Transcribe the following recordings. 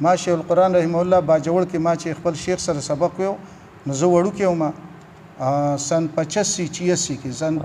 ما شیخ القرآن رحمه الله باجوړ کې ما چې خپل شیخ سره سبق ویو نو زه وړوکی وم سن 85-86 کې سن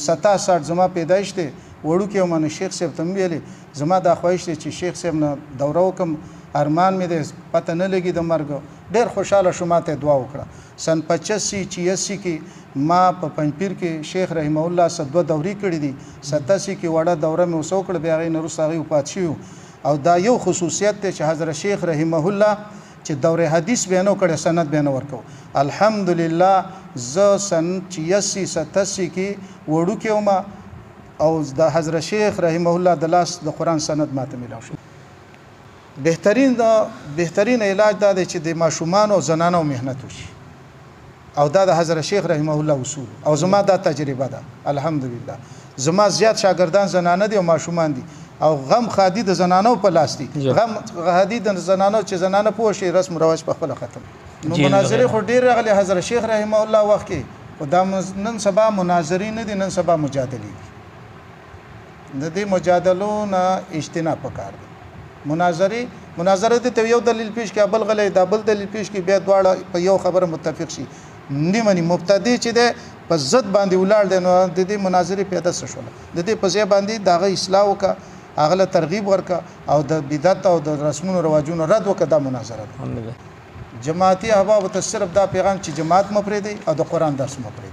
67 زما پیدایش دی وړوکی وم نو شیخ صاحب ته مې ویلې زما دا خواهش دی چې شیخ صاحب نه دوره وکم ارمان مې دی پته نه لګي د مرګ ډېر خوشحاله شو ما ته دعا وکړه سن 85-86 کې ما په پنځپیر کې شیخ رحمه الله دوه دورې کړې دي 87 کې وړه دوره مې اوس وکړه بیا هغې نه وروسته هغې وفات شوي او دا یو خصوصیت دی چې حضرت شیخ رحمه الله چې دوره حدیث به نه کړي سند به نه ورکو الحمدلله زه سن 86-87 کې وړوکی وم او د حضرت شیخ رحمه الله د لاس د قرآن سند ماته میلاو شو بهترین علاج دا دی چې د ماشومان او زنانو مهنت وشي او دا د حضرت شیخ رحمه الله اصول او زما دا تجربه ده الحمدلله زما زیات شاګردان زنانه دي او ماشومان دي او غم خادي د زنانو په لاس دي غم خادي د زنانو چې زنانه پوه شي رسم رواج په خپل ختم نو مناظره خو ډیر راغلي حضرت شیخ رحمه الله وخت کې خدا نن سبا مناظرین دي نن سبا مجادله دي د دې مجادلو نه اجتناب پکار دي مناظره ته یو دلیل پیش کې بل غلې دا بل دلیل پیش کې بیا دواړه په یو خبره متفق شي نیمه مبتدی چې ده په ضد باندې ولاړ دی نو د دې مناظره پیدا شول د دې په ځای باندې دغه اصلاح وکړه اغله ترغیب ورکا او د بدعت او د رسمونو رواجونو رد وکړه دا مناظره جماعتي احباب ته صرف دا پیغام چې جماعت مپرې دی او د قرآن درس مپرې